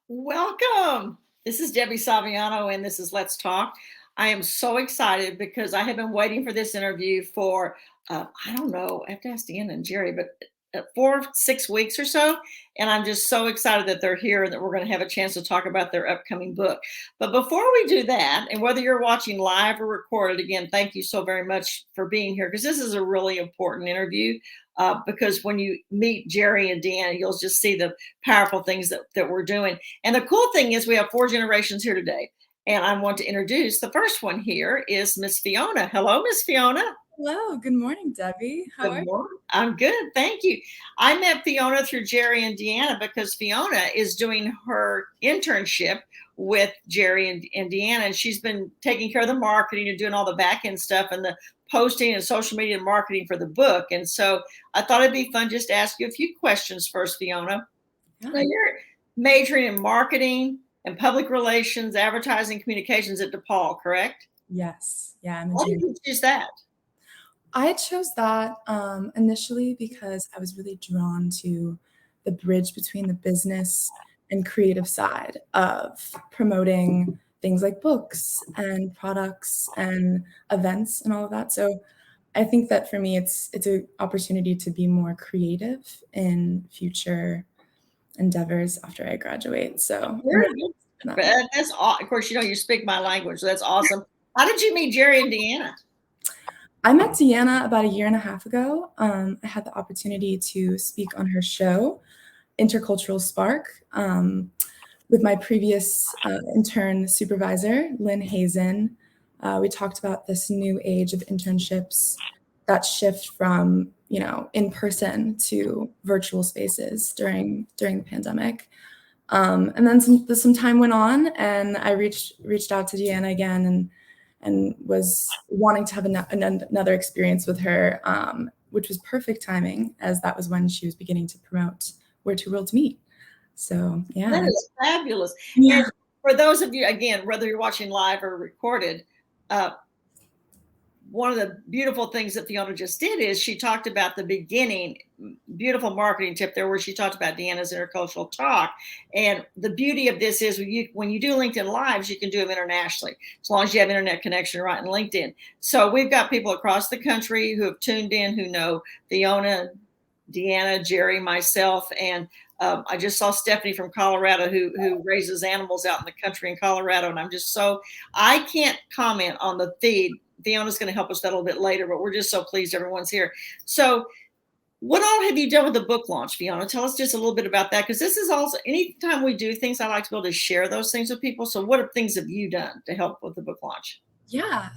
Welcome. This is Debbie Saviano, and this is Let's Talk. I am so excited because I have been waiting for this interview for, I don't know, I have to ask Deanna and Jerry, but 4, 6 weeks or so. And I'm just so excited that they're here and that we're going to have a chance to talk about their upcoming book. But before we do that, and whether you're watching live or recorded, again, thank you so very much for being here because this is a really important interview. Because when you meet Jerry and Deanna, you'll just see the powerful things that we're doing. And the cool thing is we have 4 generations here today. And I want to introduce the first one here is Miss Fiona. Hello, Miss Fiona. Hello, good morning, Debbie. How are Good you? morning. I'm good. Thank you. I met Fiona through Jerry and Deanna because Fiona is doing her internship with Jerry and Deanna, and she's been taking care of the marketing and doing all the back end stuff and the posting and social media marketing for the book. And so I thought it'd be fun just to ask you a few questions first, Fiona. Now, Yeah. you're majoring in marketing and public relations, advertising, communications at DePaul, correct? Yes. Yeah, I'm a Why did junior. you choose that? I chose that initially because I was really drawn to the bridge between the business and creative side of promoting things like books and products and events and all of that. So I think that for me, it's an opportunity to be more creative in future endeavors after I graduate. So I'm Very really good. excited for that. But that's of course, you speak my language, so that's awesome. How did you meet Jerry and Deanna? I met Deanna about a year and a half ago. I had the opportunity to speak on her show, Intercultural Spark, with my previous intern supervisor, Lynn Hazen. We talked about this new age of internships, that shift from in person to virtual spaces during the pandemic. And then some time went on, and I reached out to Deanna again and was wanting to have another experience with her, which was perfect timing, as that was when she was beginning to promote Where Two Worlds Meet. So That yeah, is fabulous. yeah, And for those of you, again, whether you're watching live or recorded, one of the beautiful things that Fiona just did is she talked about the beginning, beautiful marketing tip there where she talked about Deanna's intercultural talk. And the beauty of this is when you do LinkedIn Lives, you can do them internationally, as long as you have internet connection right in LinkedIn. So we've got people across the country who have tuned in, who know Fiona, Deanna, Jerry, myself, and I just saw Stephanie from Colorado who raises animals out in the country in Colorado. And I can't comment on the feed. Fiona's going to help us that a little bit later, but we're just so pleased everyone's here. So what all have you done with the book launch, Fiona? Tell us just a little bit about that, because this is also, anytime we do things, I like to be able to share those things with people. So what things have you done to help with the book launch? yeah.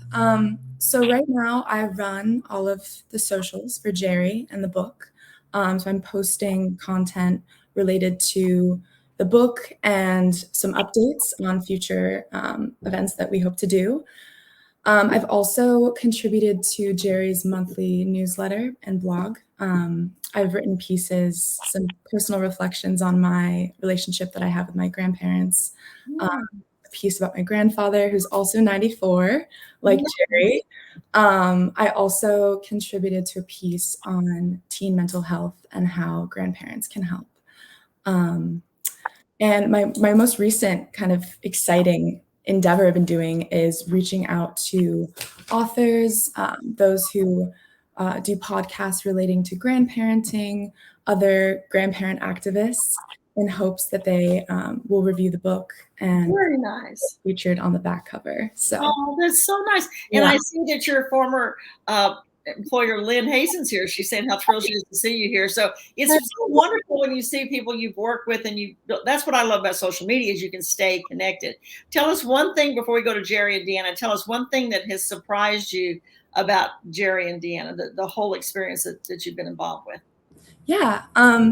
So right now I run all of the socials for Jerry and the book. So I'm posting content related to the book and some updates on future events that we hope to do. I've also contributed to Jerry's monthly newsletter and blog. I've written pieces, some personal reflections on my relationship that I have with my grandparents, a piece about my grandfather, who's also 94, like Jerry. I also contributed to a piece on teen mental health and how grandparents can help. And my most recent kind of exciting endeavor I've been doing is reaching out to authors, those who do podcasts relating to grandparenting, other grandparent activists, in hopes that they will review the book and Very nice. featured on the back cover. So, Oh, that's so nice. And yeah. I see that your former employer, Lynn Hazen's here. She's saying how thrilled she is to see you here. So it's so wonderful when you see people you've worked with, and that's what I love about social media, is you can stay connected. Tell us one thing before we go to Jerry and Deanna. Tell us one thing that has surprised you about Jerry and Deanna, the whole experience that you've been involved with. Yeah.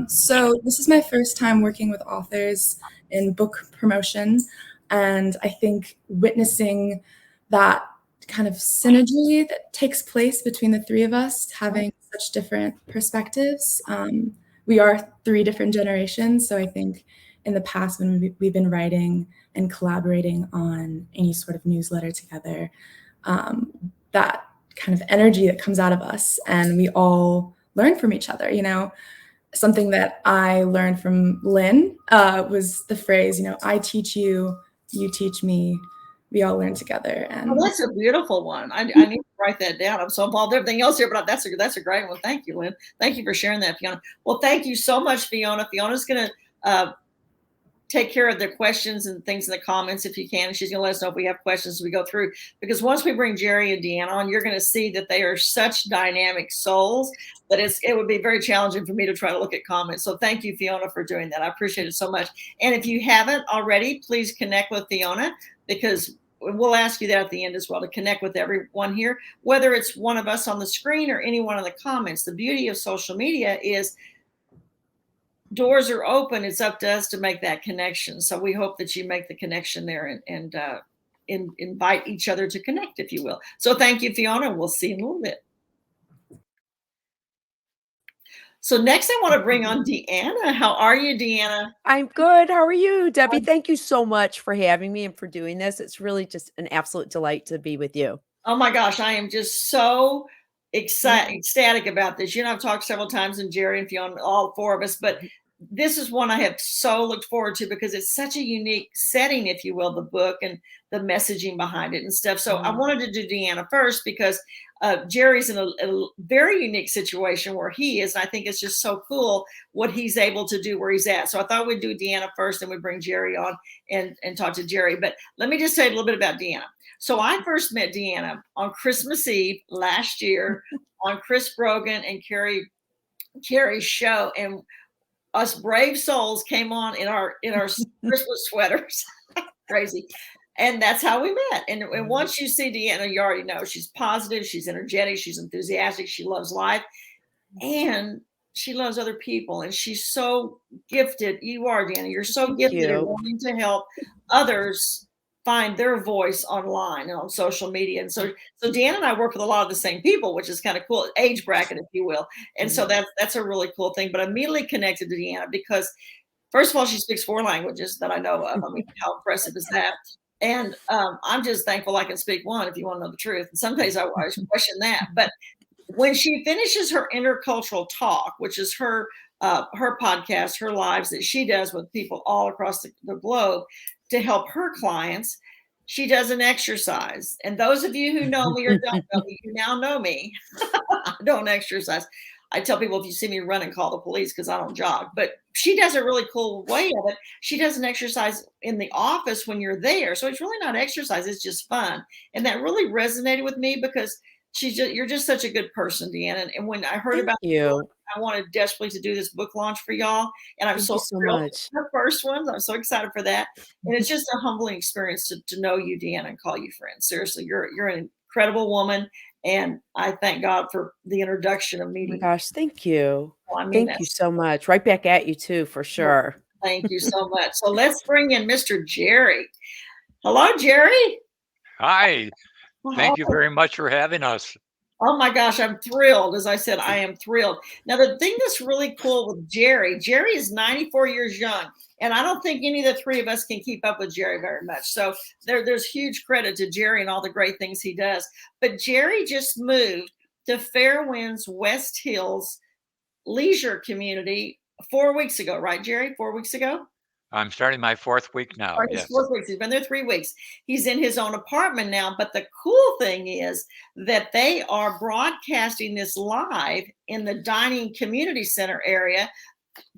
So this is my first time working with authors in book promotion. And I think witnessing that kind of synergy that takes place between the three of us, having such different perspectives. We are 3 different generations. So I think in the past, when we've been writing and collaborating on any sort of newsletter together, that kind of energy that comes out of us, and we all learn from each other, something that I learned from Lynn was the phrase, I teach you, you teach me, we all learn together. Oh, And that's a beautiful one. I need to write that down. I'm so involved in everything else here, but that's a great one. Thank you, Lynn. Thank you for sharing that, Fiona. Well, thank you so much, Fiona. Fiona's going to take care of the questions and things in the comments if you can. And she's going to let us know if we have questions as we go through. Because once we bring Jerry and Deanna on, you're going to see that they are such dynamic souls that it would be very challenging for me to try to look at comments. So thank you, Fiona, for doing that. I appreciate it so much. And if you haven't already, please connect with Fiona, because we'll ask you that at the end as well, to connect with everyone here, whether it's one of us on the screen or anyone in the comments. The beauty of social media is doors are open. It's up to us to make that connection. So we hope that you make the connection there and invite each other to connect, if you will. So thank you, Fiona. We'll see you in a little bit. So next I want to bring on Deanna. How are you, Deanna? I'm good. How are you, Debbie? Thank you so much for having me and for doing this. It's really just an absolute delight to be with you. Oh my gosh, I am just so ecstatic about this. I've talked several times, and Jerry and Fiona, all four of us, but this is one I have so looked forward to because it's such a unique setting, if you will, the book and the messaging behind it and stuff. So I wanted to do Deanna first because Jerry's in a very unique situation where he is. And I think it's just so cool what he's able to do where he's at. So I thought we'd do Deanna first and we'd bring Jerry on and talk to Jerry. But let me just say a little bit about Deanna. So I first met Deanna on Christmas Eve last year on Chris Brogan and Carrie's show, and us brave souls came on in our Christmas sweaters. Crazy. And that's how we met. And once you see Deanna, you already know she's positive, she's energetic, she's enthusiastic, she loves life, and she loves other people. And she's so gifted. You are, Deanna. You're so gifted at wanting to help others find their voice online and on social media. And so Deanna and I work with a lot of the same people, which is kind of cool, age bracket, if you will. And so that's a really cool thing. But I immediately connected to Deanna because, first of all, she speaks 4 languages that I know of. I mean, how impressive is that? And I'm just thankful I can speak one, if you want to know the truth. And some days I question that. But when she finishes her intercultural talk, which is her podcast, her lives that she does with people all across the globe to help her clients, she does an exercise. And those of you who know me or don't know me, you now know me. I don't exercise. I tell people, if you see me run, and call the police because I don't jog. But she does a really cool way of it. She does an exercise in the office when you're there. So it's really not exercise. It's just fun. And that really resonated with me because you're just such a good person, Deanna. And when I heard about you, I wanted desperately to do this book launch for y'all. And I'm so much. The first one. I'm so excited for that. And it's just a humbling experience to know you, Deanna, and call you friend. Seriously, you're an incredible woman. And I thank God for the introduction of meeting. Oh my gosh, thank you. Well, I mean, thank you so much. Right back at you too, for sure. Well, thank you so much. So let's bring in Mr. Jerry. Hello, Jerry. Hi. Thank you very much for having us. Oh my gosh, I'm thrilled. As I said, I am thrilled. Now, the thing that's really cool with Jerry is 94 years young. And I don't think any of the three of us can keep up with Jerry very much. So there's huge credit to Jerry and all the great things he does. But Jerry just moved to Fairwinds West Hills Leisure Community 4 weeks ago, right, Jerry? 4 weeks ago? I'm starting my 4th week now. Yes. 4 weeks. He's been there 3 weeks. He's in his own apartment now. But the cool thing is that they are broadcasting this live in the dining community center area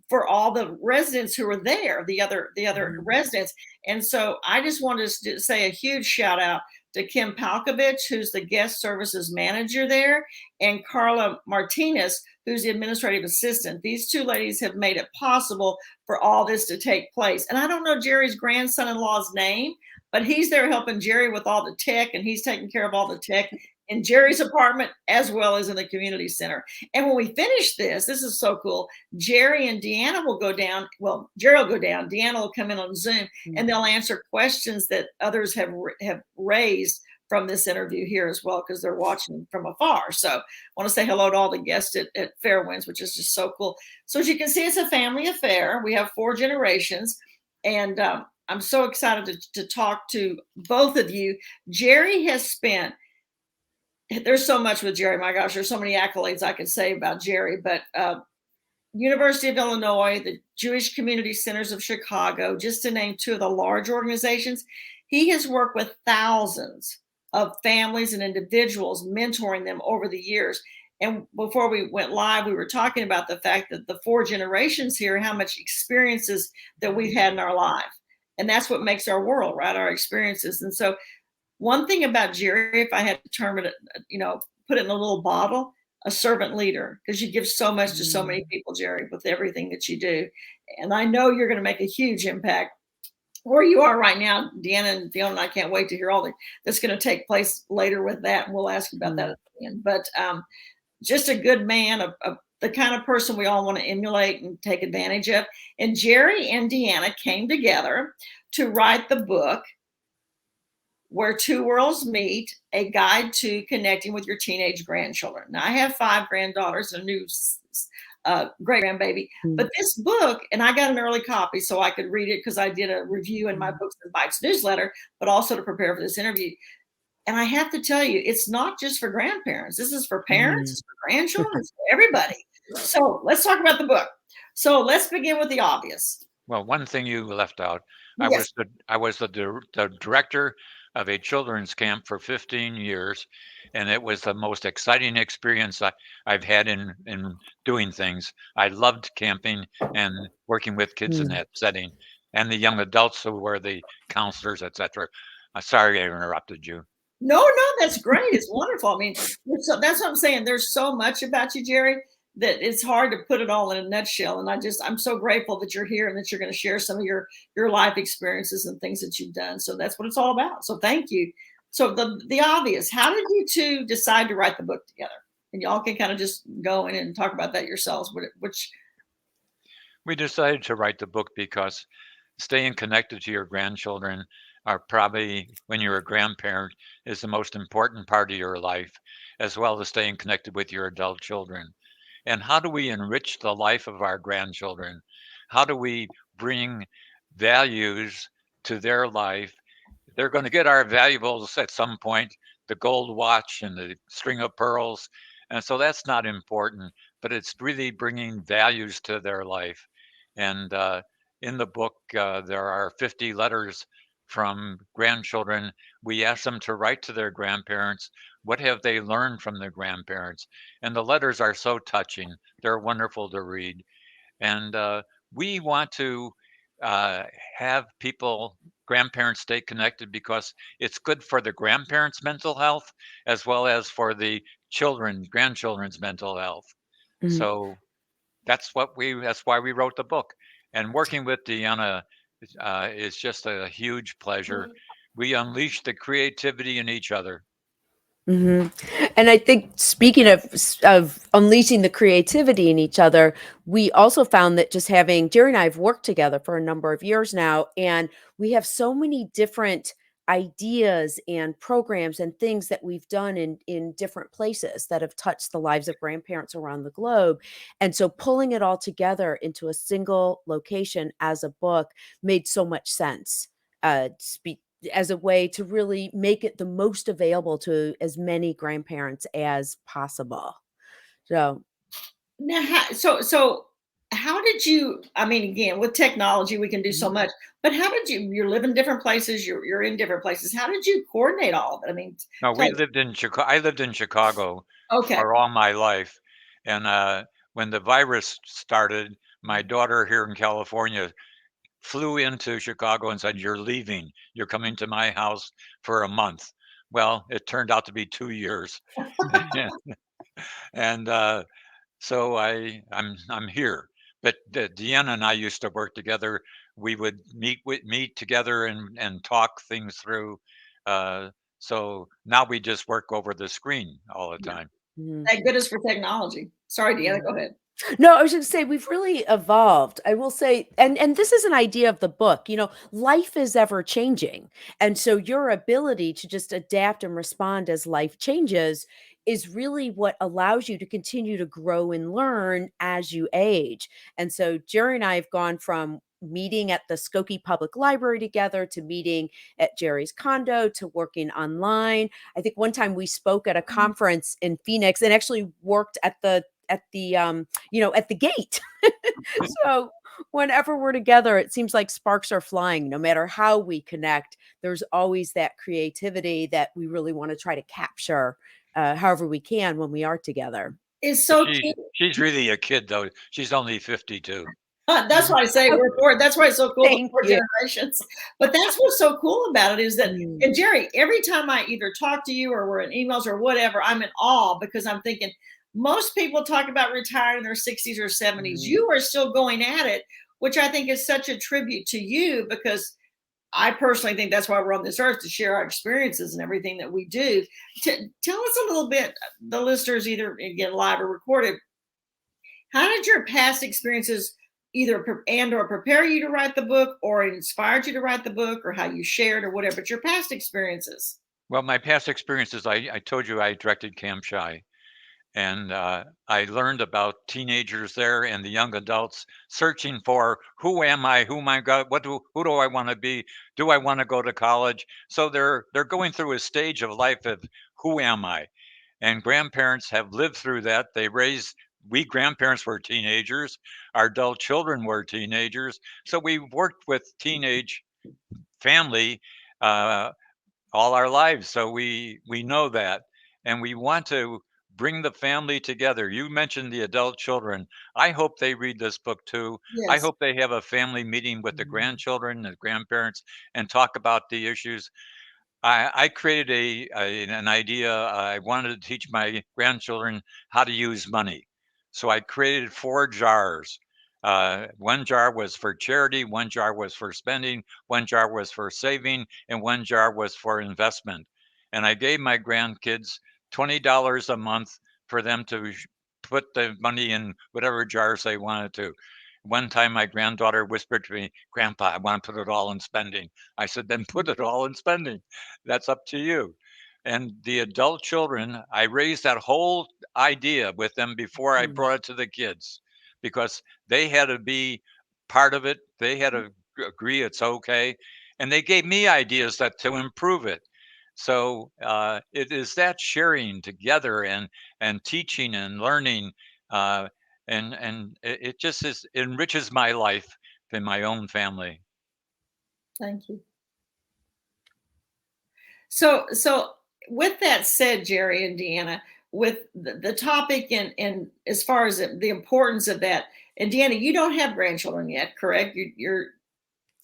for all the residents who are there, the other residents. And so I just wanted to say a huge shout out to Kim Palkovich, who's the guest services manager there, and Carla Martinez, who's the administrative assistant. These two ladies have made it possible for all this to take place. And I don't know Jerry's grandson-in-law's name, but he's there helping Jerry with all the tech, and he's taking care of all the tech in Jerry's apartment as well as in the community center. And when we finish this is so cool. Jerry and Deanna will go down. Well, Jerry will go down. Deanna will come in on Zoom, and they'll answer questions that others have raised from this interview here as well, because they're watching from afar. So I want to say hello to all the guests at Fairwinds, which is just so cool. So as you can see, it's a family affair. We have 4 generations, and I'm so excited to talk to both of you. Jerry has spent, there's so much with Jerry. My gosh, there's so many accolades I could say about Jerry, but University of Illinois, the Jewish Community Centers of Chicago, just to name two of the large organizations. He has worked with thousands of families and individuals, mentoring them over the years. And before we went live, we were talking about the fact that the 4 generations here, how much experiences that we've had in our life. And that's what makes our world, right? Our experiences. And so one thing about Jerry, if I had to term it, put it in a little bottle, a servant leader, because you give so much to so many people, Jerry, with everything that you do. And I know you're going to make a huge impact where you are right now. Deanna and Fiona and I can't wait to hear all that's going to take place later with that. And we'll ask about that at the end. But just a good man, the kind of person we all want to emulate and take advantage of. And Jerry and Deanna came together to write the book, Where Two Worlds Meet, a guide to connecting with your teenage grandchildren. Now, I have 5 granddaughters and a new great grandbaby, but this book, and I got an early copy so I could read it because I did a review in my Books and Bites newsletter, but also to prepare for this interview. And I have to tell you, it's not just for grandparents. This is for parents, it's for grandchildren, it's for everybody. So let's talk about the book. So let's begin with the obvious. Well, one thing you left out, Yes. I was the director of a children's camp for 15 years, and it was the most exciting experience I've had in doing things. I loved camping and working with kids in that setting, and the young adults who were the counselors, etc. Sorry I interrupted you. No, that's great. It's wonderful. I mean, that's what I'm saying. There's so much about you, Jerry, that it's hard to put it all in a nutshell. And I'm so grateful that you're here and that you're going to share some of your life experiences and things that you've done. So that's what it's all about. So thank you. So the obvious, how did you two decide to write the book together? And y'all can kind of just go in and talk about that yourselves. We decided to write the book because staying connected to your grandchildren are probably, when you're a grandparent, is the most important part of your life, as well as staying connected with your adult children. And how do we enrich the life of our grandchildren? How do we bring values to their life? They're going to get our valuables at some point, the gold watch and the string of pearls. And so that's not important, but it's really bringing values to their life. And in the book, there are 50 letters from grandchildren. We ask them to write to their grandparents. What have they learned from their grandparents? And the letters are so touching. They're wonderful to read. And we want to have grandparents stay connected because it's good for the grandparents' mental health as well as for the grandchildren's mental health. So that's why we wrote the book. And working with Deanna is just a huge pleasure. We unleash the creativity in each other. And I think, speaking of unleashing the creativity in each other, we also found that just having Jerry and I have worked together for a number of years now, and we have so many different ideas and programs and things that we've done in different places that have touched the lives of grandparents around the globe. And so pulling it all together into a single location as a book made so much sense. As a way to really make it the most available to as many grandparents as possible. So Now, how did you, I mean, again, with technology, we can do so much, but how did you live in different places, you're in different places. How did you coordinate all of it? I mean, no, I lived in Chicago for all my life. And when the virus started, my daughter here in California flew into Chicago and said, "You're leaving. You're coming to my house for a month." Well, it turned out to be 2 years. And so I'm here. But Deanna and I used to work together. We would meet together and talk things through. So now we just work over the screen all the time. Thank goodness for technology. Sorry, Deanna, go ahead. No, I was going to say we've really evolved. I will say, and this is an idea of the book, life is ever changing. And so your ability to just adapt and respond as life changes is really what allows you to continue to grow and learn as you age. And so Jerry and I have gone from meeting at the Skokie Public Library together to meeting at Jerry's condo to working online. I think one time we spoke at a conference in Phoenix and actually worked at the at the at the gate. So whenever we're together, it seems like sparks are flying. No matter how we connect, there's always that creativity that we really want to try to capture, however we can when we are together. It's so She's cute. she's really a kid though. She's only 52. That's why I say Oh, we're four. That's why it's so cool. The thank 4 you. generations. But that's what's so cool about it is that, Mm. and Jerry, every time I either talk to you or we're in emails or whatever, I'm in awe because I'm thinking most people talk about retiring in their 60s or 70s. Mhm. You are still going at it, which I think is such a tribute to you because I personally think that's why we're on this earth, to share our experiences and everything that we do. Tell us a little bit, the listeners, either again live or recorded, how did your past experiences either or prepare you to write the book or inspired you to write the book or how you shared or whatever, but your past experiences? Well, my past experiences, I told you I directed Camp Shy, and I learned about teenagers there and the young adults searching for who am I, who am I, God, who do I want to be? Do I want to go to college? So they're going through a stage of life of who am I? And grandparents have lived through that. We grandparents were teenagers, our adult children were teenagers. So we worked with teenage family uh, all our lives. So we know that, and we want to bring the family together. You mentioned the adult children. I hope they read this book too. I Yes. hope they have a family meeting with the Mhm. grandchildren and grandparents and talk about the issues. I created an idea. I wanted to teach my grandchildren how to use money. So I created 4 jars. One jar was for charity, one jar was for spending, one jar was for saving, and one jar was for investment. And I gave my grandkids $20 a month for them to put the money in whatever jars they wanted to. One time, my granddaughter whispered to me, "Grandpa, I want to put it all in spending." I said, "Then put it all in spending. That's up to you." And the adult children, I raised that whole idea with them before I Mhm. brought it to the kids because they had to be part of it. They had to agree it's okay. And they gave me ideas that to improve it. So it is that sharing together and teaching and learning, uh, and it just enriches my life in my own family. Thank you. So with that said, Jerry and Deanna, with the topic and as far as the importance of that, and Deanna, you don't have grandchildren yet, correct? You're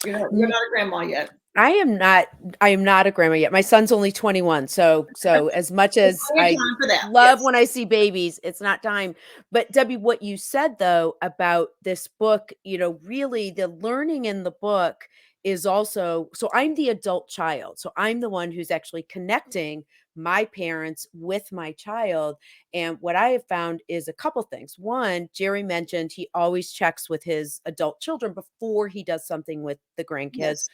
not a grandma yet. I am not a grandma yet. My son's only 21. So as much There's as plenty of I time for that. love Yes. when I see babies, it's not time. But Debbie, what you said though about this book, really the learning in the book is also, so I'm the adult child. So I'm the one who's actually connecting my parents with my child. And what I have found is a couple things. One, Jerry mentioned he always checks with his adult children before he does something with the grandkids. Yes.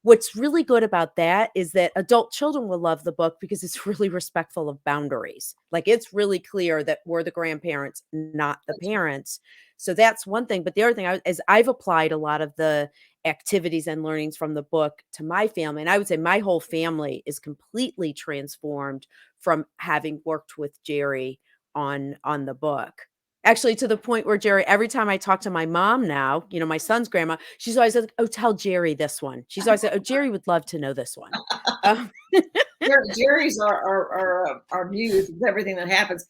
What's really good about that is that adult children will love the book because it's really respectful of boundaries. Like it's really clear that we're the grandparents, not the That's right. parents. So that's one thing. But the other thing is I've applied a lot of the activities and learnings from the book to my family. And I would say my whole family is completely transformed from having worked with Jerry on the book. Actually, to the point where Jerry, every time I talk to my mom now, my son's grandma, she's always like, "Oh, tell Jerry this one." She's always like, "Oh, Jerry would love to know this one." Um, Jerry's our muse with everything that happens.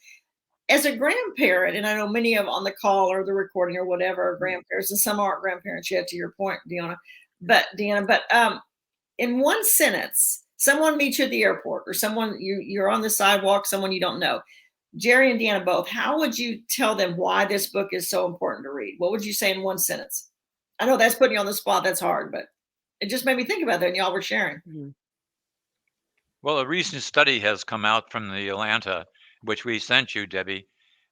As a grandparent, and I know many of on the call or the recording or whatever are grandparents, and some aren't grandparents yet, to your point, Deanna. But in one sentence, someone meets you at the airport, or someone you're on the sidewalk, someone you don't know. Jerry and Deanna both. How would you tell them why this book is so important to read? What would you say in one sentence? I know that's putting you on the spot. That's hard, but it just made me think about that, and y'all were sharing. Mhm. Well, a recent study has come out from the Atlanta, which we sent you, Debbie,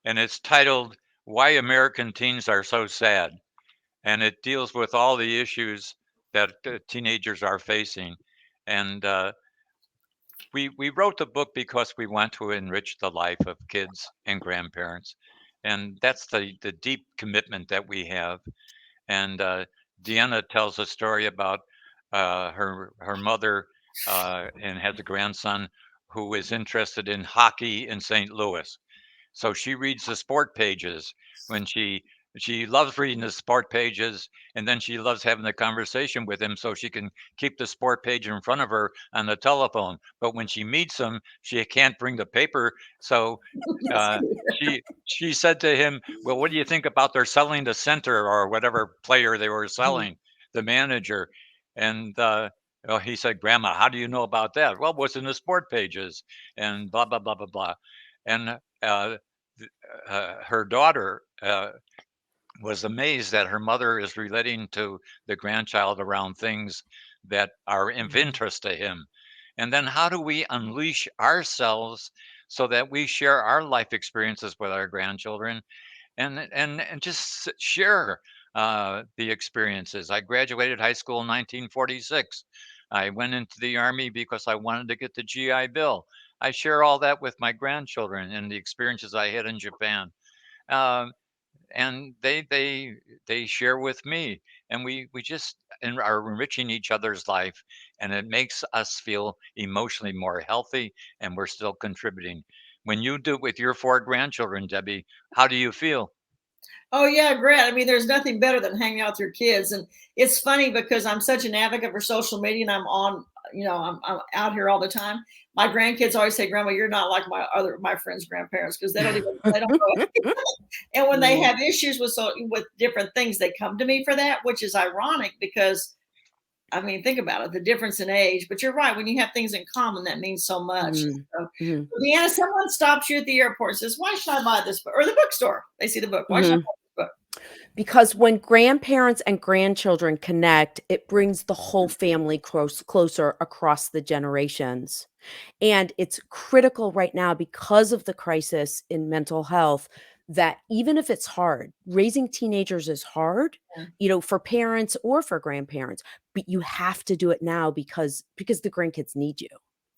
and it's titled "Why American Teens Are So Sad," and it deals with all the issues that teenagers are facing. And we wrote the book because we want to enrich the life of kids and grandparents, and that's the deep commitment that we have. And Deanna tells a story about her mother and has a grandson who is interested in hockey in St. Louis. So she reads the sport pages when she loves reading the sport pages, and then she loves having the conversation with him so she can keep the sport page in front of her on the telephone. But when she meets him, she can't bring the paper. So That's uh, cute. she said to him, "Well, what do you think about their selling the center or whatever player they were selling, the manager?" And well, he said, "Grandma, how do you know about that?" "Well, what's in the sport pages?" And blah blah blah blah blah. And her daughter was amazed that her mother is relating to the grandchild around things that are of interest to him. And then how do we unleash ourselves so that we share our life experiences with our grandchildren and just share the experiences. I graduated high school in 1946. I went into the Army because I wanted to get the GI Bill. I share all that with my grandchildren and the experiences I had in Japan. Um, and they share with me, and we just are enriching each other's life, and it makes us feel emotionally more healthy, and we're still contributing. When you do it with your 4 grandchildren, Debbie, how do you feel? Oh yeah, great. I mean, there's nothing better than hanging out with your kids. And it's funny because I'm such an advocate for social media and I'm on, I'm out here all the time. My grandkids always say, Grandma, you're not like my friends' grandparents because they don't know. And when they Mhm. have issues with different things, they come to me for that, which is ironic because I mean, think about it, the difference in age. But you're right, when you have things in common, that means so much. Mhm. So, Mhm. Deanna, someone stops you at the airport and says, "Why should I buy this book?" Or the bookstore. They see the book. Why should I Mhm. buy this book? Because when grandparents and grandchildren connect, it brings the whole family closer across the generations. And it's critical right now because of the crisis in mental health that even if it's hard, raising teenagers is hard, Yeah. for parents or for grandparents, but you have to do it now because the grandkids need you.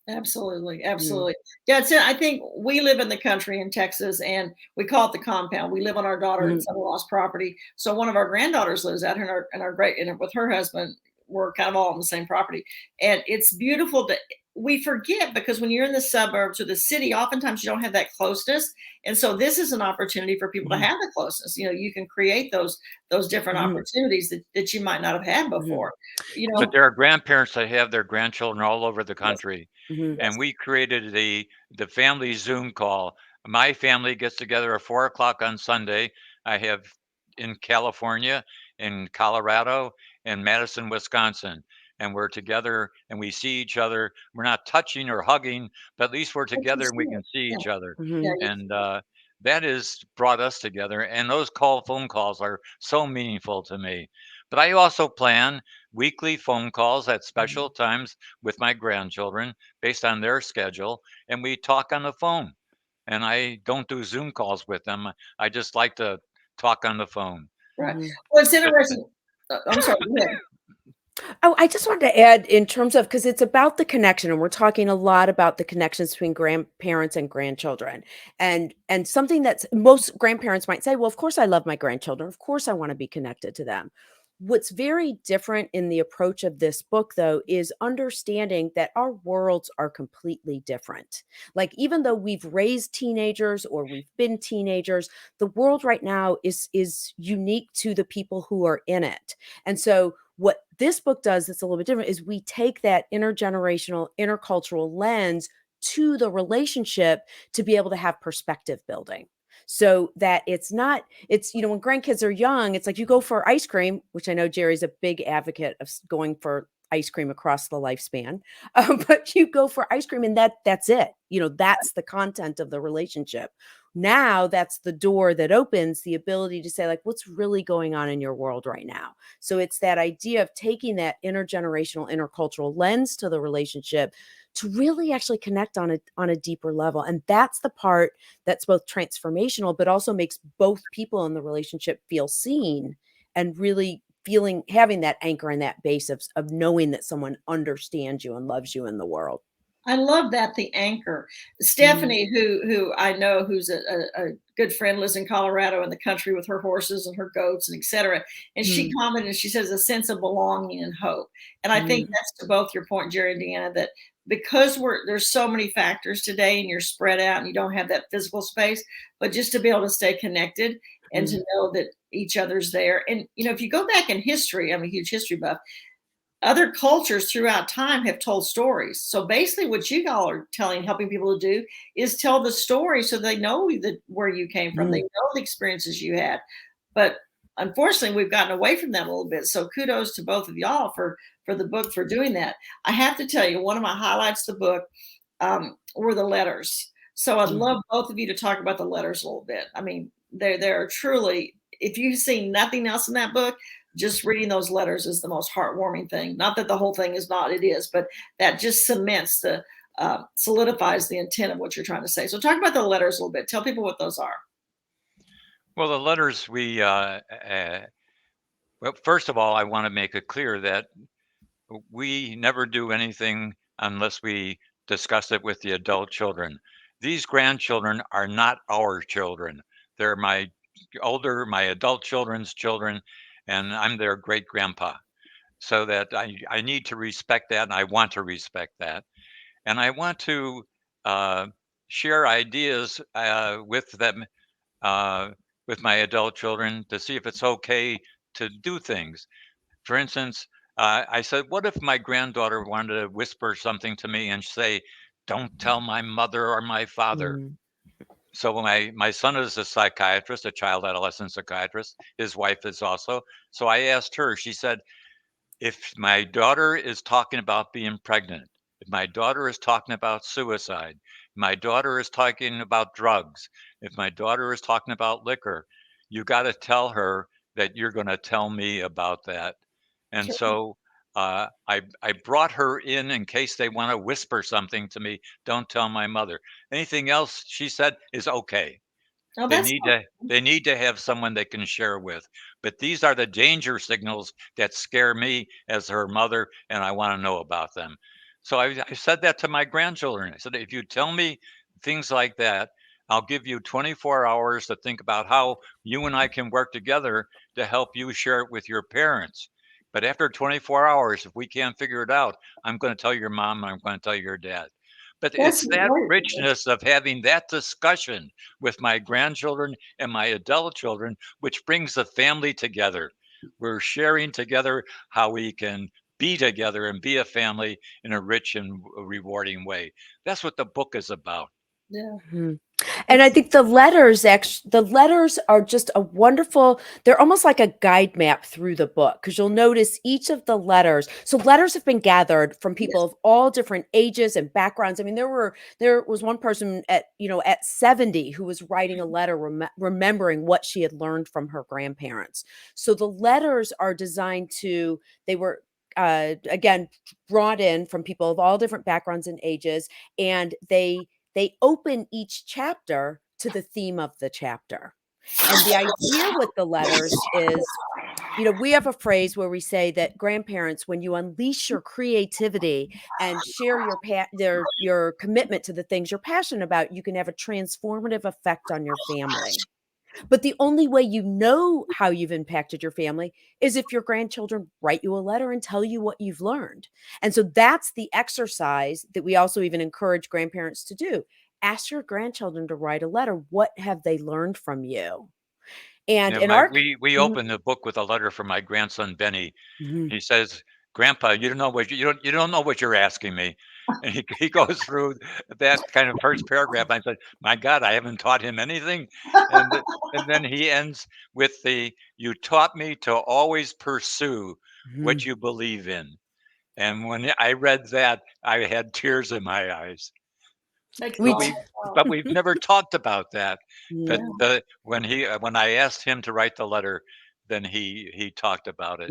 Absolutely, Mhm. absolutely. That's it. I think we live in the country in Texas, and we call it the compound. We live on our daughter and Mhm. son-in-law's property. So one of our granddaughters lives out here, and our great and with her husband. We're kind of all on the same property, and it's beautiful. We forget because when you're in the suburbs or the city, oftentimes you don't have that closeness, and so this is an opportunity for people to Mhm. have the closeness. You can create those different Mhm. opportunities that you might not have had Mhm. before. You But know, there are grandparents that have their grandchildren all over the yes, country, Mhm. and yes, we created the family Zoom call. My family gets together at 4 o'clock on Sunday. I have in California, in Colorado, and Madison, Wisconsin, and we're together and we see each other. We're not touching or hugging, but at least we're but you together and see we it. can see Yeah, each other. yeah, Mhm. And that has brought us together. And those phone calls are so meaningful to me. But I also plan weekly phone calls at Mhm. special times with my grandchildren based on their schedule, and we talk on the phone. And I don't do Zoom calls with them. I just like to talk on the phone. right. Mhm. Well, it's interesting. I'm sorry. Go ahead. Oh, I just wanted to add in terms of because it's about the connection, and we're talking a lot about the connections between grandparents and grandchildren. And something that's most grandparents might say, well, of course I love my grandchildren. Of course I want to be connected to them. What's very different in the approach of this book, though, is understanding that our worlds are completely different. Like, even though we've raised teenagers or we've been teenagers, the world right now is unique to the people who are in it. And so what this book does that's a little bit different is we take that intergenerational, intercultural lens to the relationship to be able to have perspective building. So that it's when grandkids are young, it's like you go for ice cream, which I know Jerry's a big advocate of going for ice cream across the lifespan. But you go for ice cream and that's it. That's the content of the relationship. Now that's the door that opens the ability to say, like, what's really going on in your world right now? So it's that idea of taking that intergenerational, intercultural lens to the relationship to really actually connect on a deeper level. And that's the part that's both transformational, but also makes both people in the relationship feel seen and really having that anchor and that base of knowing that someone understands you and loves you in the world. I love that, the anchor. Mhm. Stephanie, who I know, who's a good friend, lives in Colorado in the country with her horses and her goats and et cetera. And she Mhm. commented, she says, a sense of belonging and hope. And I think Mhm. that's to both your point, Jerry and Deanna, that because there's so many factors today and you're spread out and you don't have that physical space, but just to be able to stay connected and to know that each other's there. And, if you go back in history, I'm a huge history buff, other cultures throughout time have told stories. So basically what you all are helping people to do is tell the story so they know where you came from. They know the experiences you had. But unfortunately, we've gotten away from that a little bit. So kudos to both of y'all for the book, for doing that. I have to tell you, one of my highlights of the book were the letters. So I'd love both of you to talk about the letters a little bit. I mean, they're truly, if you've seen nothing else in that book, just reading those letters is the most heartwarming thing. Not that the whole thing is not, it is, but that just cements solidifies the intent of what you're trying to say. So talk about the letters a little bit. Tell people what those are. Well, the letters well, first of all, I want to make it clear that we never do anything unless we discuss it with the adult children. These grandchildren are not our children. They're my adult children's children, and I'm their great grandpa. So that I need to respect that, and I want to respect that. And I want to share ideas with them, with my adult children, to see if it's okay to do things. For instance, I said, what if my granddaughter wanted to whisper something to me and say, don't tell my mother or my father? So my son is a psychiatrist, a child adolescent psychiatrist. His wife is also. So I asked her, she said, if my daughter is talking about being pregnant, if my daughter is talking about suicide, my daughter is talking about drugs, if my daughter is talking about liquor, you got to tell her that you're going to tell me about that. And so I brought her in case they want to whisper something to me. Don't tell my mother. Anything else, she said, is okay. Oh, They need to have someone they can share with. But these are the danger signals that scare me as her mother, and I want to know about them. So I said that to my grandchildren. I said, if you tell me things like that, I'll give you 24 hours to think about how you and I can work together to help you share it with your parents. But after 24 hours, if we can't figure it out, I'm going to tell your mom, and I'm going to tell your dad. But it's that richness of having that discussion with my grandchildren and my adult children, which brings the family together. We're sharing together how we can be together and be a family in a rich and rewarding way. That's what the book is about. Yeah. And I think the letters are just a wonderful, they're almost like a guide map through the book, because you'll notice each of the letters. So letters have been gathered from people of all different ages and backgrounds. I mean, there was one person at 70 who was writing a letter remembering what she had learned from her grandparents. So the letters are designed they were again brought in from people of all different backgrounds and ages, and they open each chapter to the theme of the chapter. And the idea with the letters is, we have a phrase where we say that grandparents, when you unleash your creativity and share your commitment to the things you're passionate about, you can have a transformative effect on your family. But the only way you know how you've impacted your family is if your grandchildren write you a letter and tell you what you've learned. And so that's the exercise that we also even encourage grandparents to do. Ask your grandchildren to write a letter. What have they learned from you? And we opened the book with a letter from my grandson Benny. He says, "Grandpa, you don't know what you're asking me." And he goes through that kind of first paragraph. I said, "My God, I haven't taught him anything." And then he ends with "You taught me to always pursue what you believe in." And when I read that, I had tears in my eyes. But we've never talked about that. Yeah. But when I asked him to write the letter, then he talked about it.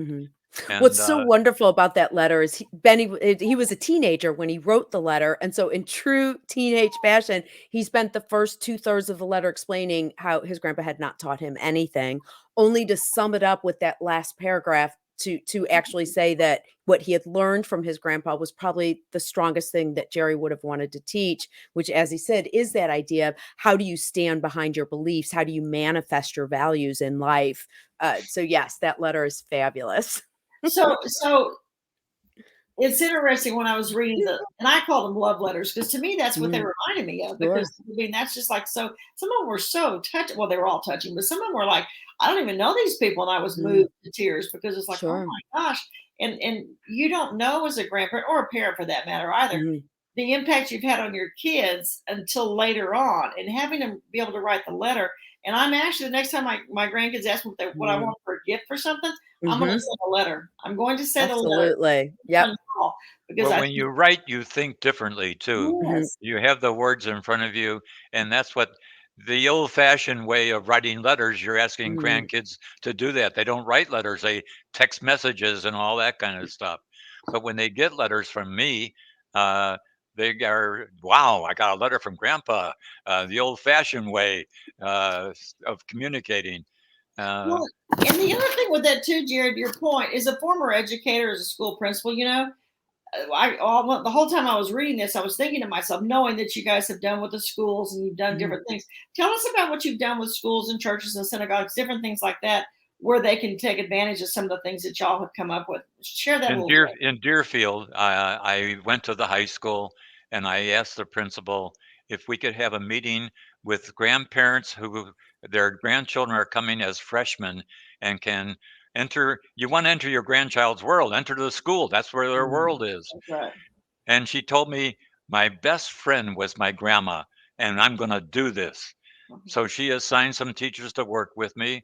And What's so wonderful about that letter is he was a teenager when he wrote the letter. And so in true teenage fashion, he spent the first 2/3 of the letter explaining how his grandpa had not taught him anything, only to sum it up with that last paragraph to actually say that what he had learned from his grandpa was probably the strongest thing that Jerry would have wanted to teach, which, as he said, is that idea of how do you stand behind your beliefs? How do you manifest your values in life? So yes, that letter is fabulous. So It's interesting when I was reading and I call them love letters because to me that's what they reminded me of. Sure. Because I mean that's just like so. Some of them were so touching. Well, they were all touching, but some of them were like I don't even know these people, and I was moved to tears because it's like oh Sure. my gosh, and you don't know as a grandparent or a parent for that matter either the impact you've had on your kids until later on, and having them be able to write the letter. And I'm actually the next time my grandkids ask me what I want for a gift for something, I'm going to send a letter. I'm going to send a letter. Absolutely. Yep. Because Well, when you write, you think differently too. yes, You have the words in front of you, and that's what the old-fashioned way of writing letters, you're asking grandkids to do that. They don't write letters, they text messages and all that kind of stuff. But when they get letters from me, they are, wow, I got a letter from Grandpa, the old-fashioned way of communicating. well, and the other thing with that too, Jared, your point is a former educator, as a school principal. You know, the whole time I was reading this, I was thinking to myself, knowing that you guys have done with the schools and you've done different things. Tell us about what you've done with schools and churches and synagogues, different things like that, where they can take advantage of some of the things that y'all have come up with. Share that a little bit. In Deerfield, I went to the high school and I asked the principal if we could have a meeting with grandparents who their grandchildren are coming as freshmen and can enter. You want to enter your grandchild's world, enter the school. That's where their world is. That's right. And she told me my best friend was my grandma, and I'm going to do this. So she assigned some teachers to work with me,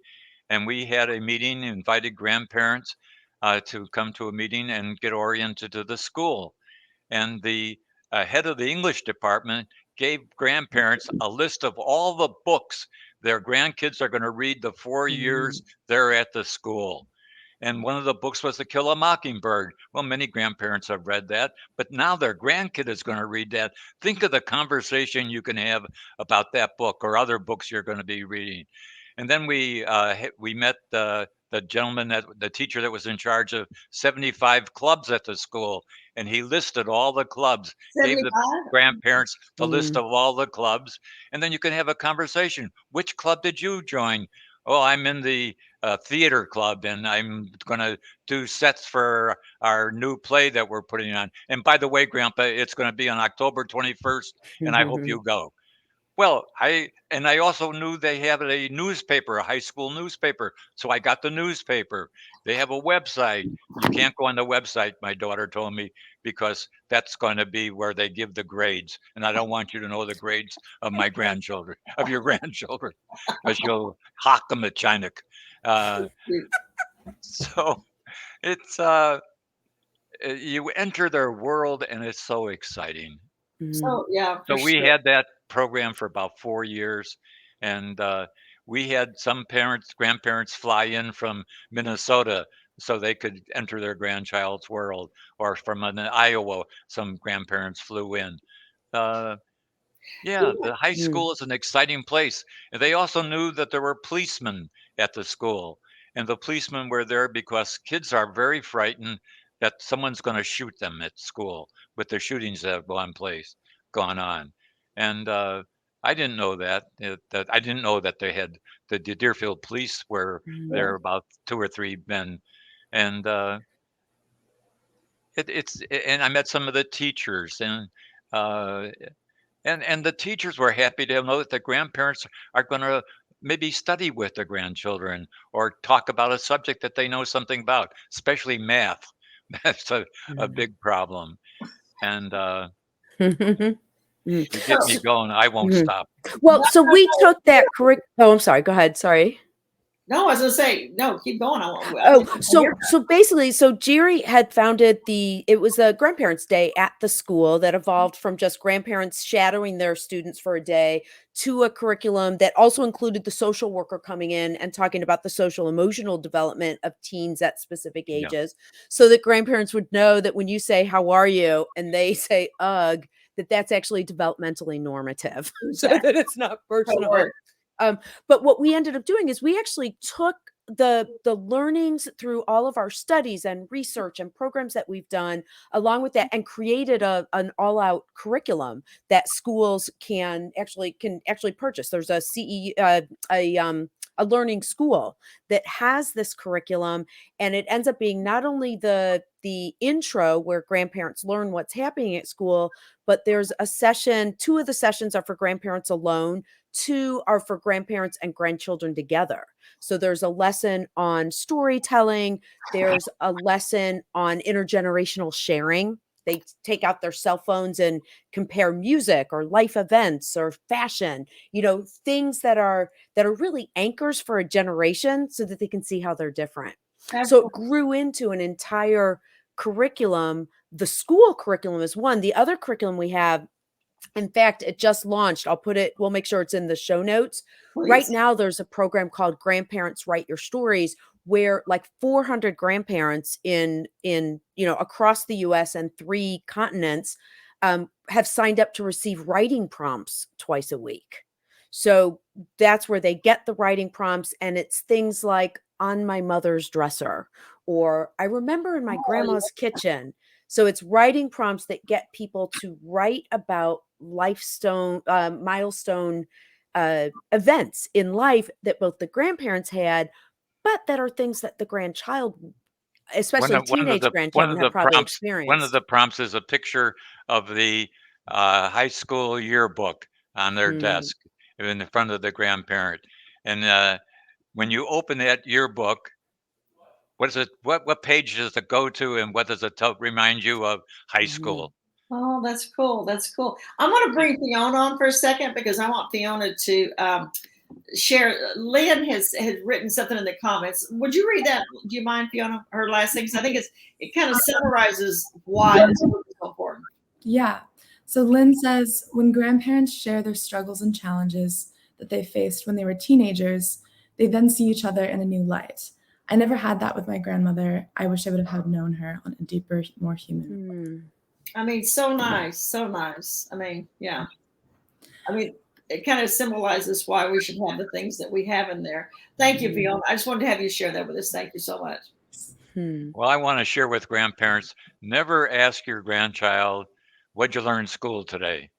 and we had a meeting, invited grandparents to come to a meeting and get oriented to the school. And the head of the English department gave grandparents a list of all the books their grandkids are going to read the 4 years they're at the school. And one of the books was To Kill a Mockingbird. Well, many grandparents have read that, but now their grandkid is going to read that. Think of the conversation you can have about that book or other books you're going to be reading. And then we met the gentleman the teacher that was in charge of 75 clubs at the school, and he listed all the clubs, gave the 75? grandparents the list of all the clubs, and then you can have a conversation. Which club did you join? Oh, I'm in the theater club, and I'm going to do sets for our new play that we're putting on. And by the way, Grandpa, it's going to be on October 21st, and I hope you go. Well, I also knew they have a newspaper, a high school newspaper. So I got the newspaper. They have a website. You can't go on the website, my daughter told me, because that's going to be where they give the grades. And I don't want you to know the grades of my grandchildren, of your grandchildren, because you'll hawk them at Chinook. So it's you enter their world and it's so exciting. So yeah, So for we sure. had that program for about 4 years, and we had some grandparents fly in from Minnesota so they could enter their grandchild's world, or from Iowa, some grandparents flew in. Uh, yeah, the high school is an exciting place. And they also knew that there were policemen at the school, and the policemen were there because kids are very frightened that someone's going to shoot them at school with the shootings that have gone on. And I didn't know that I didn't know that they had the Deerfield police were there about 2 or 3 men, and and I met some of the teachers uh, and the teachers were happy to know that the grandparents are going to maybe study with the grandchildren or talk about a subject that they know something about, especially math. That's a big problem. And you get me going, I won't stop. Well, so we took that Oh, I'm sorry. Go ahead. Sorry. No, I was gonna say no. Keep going. So basically, Jerry had founded it was a grandparents' day at the school that evolved from just grandparents shadowing their students for a day to a curriculum that also included the social worker coming in and talking about the social emotional development of teens at specific ages, so that grandparents would know that when you say, "How are you?" and they say, "Ugh," that's actually developmentally normative, so that it's not personal. But what we ended up doing is we actually took the learnings through all of our studies and research and programs that we've done along with that and created an all-out curriculum that schools can actually purchase. There's a a learning school that has this curriculum, and it ends up being not only the intro where grandparents learn what's happening at school, but there's a session, 2 of the sessions are for grandparents alone, 2 are for grandparents and grandchildren together. So there's a lesson on storytelling, there's a lesson on intergenerational sharing. They take out their cell phones and compare music or life events or fashion, things that are really anchors for a generation so that they can see how they're different. So it grew into an entire curriculum. The school curriculum is one. The other curriculum we have, in fact, it just launched. We'll make sure it's in the show notes. Please. Right now, there's a program called Grandparents Write Your Stories, where like 400 grandparents in across the US and 3 continents have signed up to receive writing prompts twice a week. So that's where they get the writing prompts, and it's things like on my mother's dresser, or I remember in my grandma's kitchen. So it's writing prompts that get people to write about milestone events in life that both the grandparents had, but that are things that the grandchild, especially teenage grandchildren, have probably experienced. One of the prompts is a picture of the high school yearbook on their desk in the front of the grandparent. And when you open that yearbook, what is it? What page does it go to, and what does it remind you of high school? Oh, that's cool. That's cool. I want to bring Fiona on for a second because I want Fiona to share. Lynn has written something in the comments. Would you read that? Do you mind, Fiona, her last thing? Because I think it kind of summarizes why this book is so important. Yeah. So Lynn says, when grandparents share their struggles and challenges that they faced when they were teenagers, they then see each other in a new light. I never had that with my grandmother. I wish I would have known her on a deeper, more human. I mean, so nice, so nice. I mean, yeah. I mean, it kind of symbolizes why we should have the things that we have in there. Thank you, Fiona. I just wanted to have you share that with us. Thank you so much. Well, I want to share with grandparents, never ask your grandchild, what'd you learn in school today?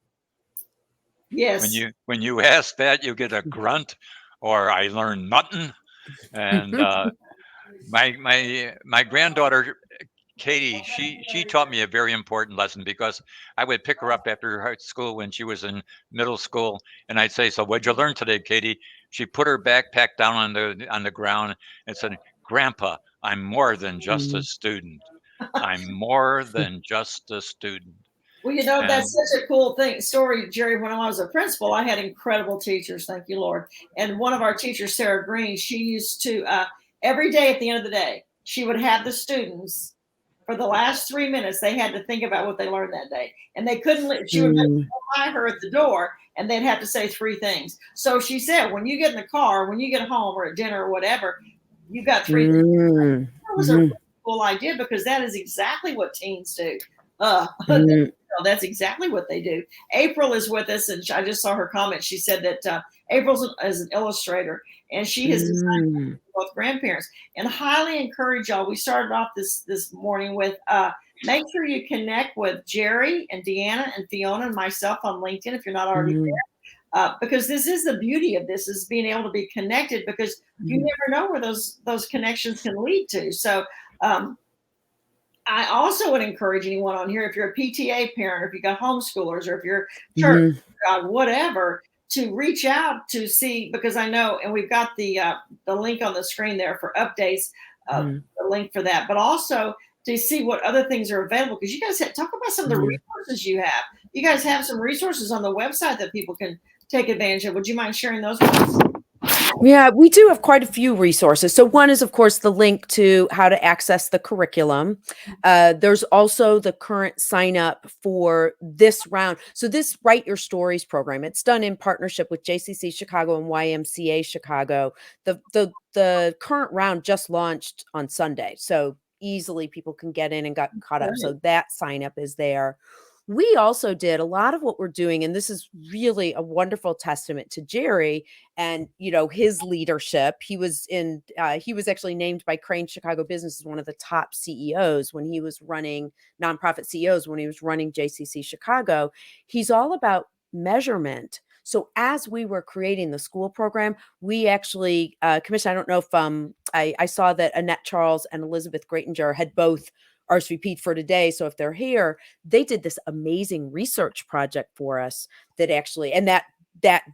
Yes. When you ask that, you get a grunt or I learned nothing. And my granddaughter, Katie, she taught me a very important lesson, because I would pick her up after high school when she was in middle school, and I'd say, "So what'd you learn today, Katie?" She put her backpack down on the ground and said, "Grandpa, I'm more than just a student. I'm more than just a student." Well, that's such a cool story, Jerry. When I was a principal, I had incredible teachers. Thank you, Lord. And one of our teachers, Sarah Green, she used to, every day at the end of the day, she would have the students, for the last 3 minutes, they had to think about what they learned that day. And they couldn't, she would by her at the door, and they'd have to say 3 things. So she said, when you get in the car, when you get home or at dinner or whatever, you got 3 things. That was a really cool idea, because that is exactly what teens do. That's exactly what they do. April is with us, and I just saw her comment. She said that April is an illustrator, and she has designed both grandparents. And highly encourage y'all. We started off this morning with make sure you connect with Jerry and Deanna and Fiona and myself on LinkedIn if you're not already there. Because this is the beauty of this, is being able to be connected, because you never know where those connections can lead to. So I also would encourage anyone on here, if you're a PTA parent, or if you got homeschoolers, or if you're church, whatever, to reach out to see, because I know, and we've got the link on the screen there for updates, the link for that, but also to see what other things are available. Because you guys talk about some of the resources you have. You guys have some resources on the website that people can take advantage of. Would you mind sharing those with us? Yeah, we do have quite a few resources. So one is, of course, the link to how to access the curriculum. There's also the current sign up for this round. So this Write Your Stories program, it's done in partnership with JCC Chicago and YMCA Chicago. The current round just launched on Sunday. So easily people can get in and got caught up. So that sign up is there. We also did a lot of what we're doing, and this is really a wonderful testament to Jerry and, his leadership. He was actually named by Crane Chicago Business as one of the top CEOs when he was running nonprofit CEOs, when he was running JCC Chicago. He's all about measurement. So as we were creating the school program, we actually commissioned, I don't know if I saw that Annette Charles and Elizabeth Greatinger had both RSVP'd for today. So if they're here, they did this amazing research project for us that actually, and that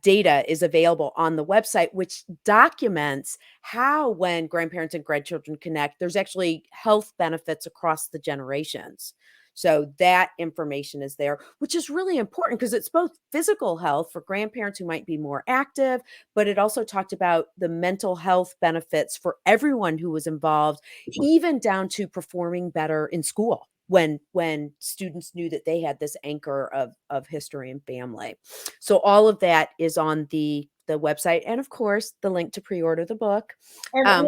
data is available on the website, which documents how when grandparents and grandchildren connect, there's actually health benefits across the generations. So that information is there, which is really important because it's both physical health for grandparents who might be more active, but it also talked about the mental health benefits for everyone who was involved, even down to performing better in school when students knew that they had this anchor of history and family. So all of that is on the website, and of course the link to pre-order the book,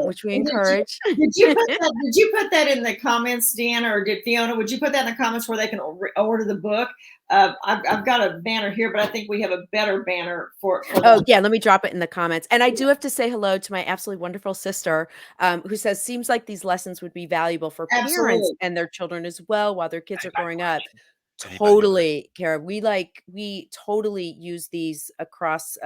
which we encourage. Did you put that in the comments, Deanna, or did Fiona? Would you put that in the comments where they can order the book? I've got a banner here, but I think we have a better banner for oh yeah, let me drop it in the comments. And I do have to say hello to my absolutely wonderful sister, who says, seems like these lessons would be valuable for parents and their children as well while their kids are growing up. Totally, Kara. We totally use these across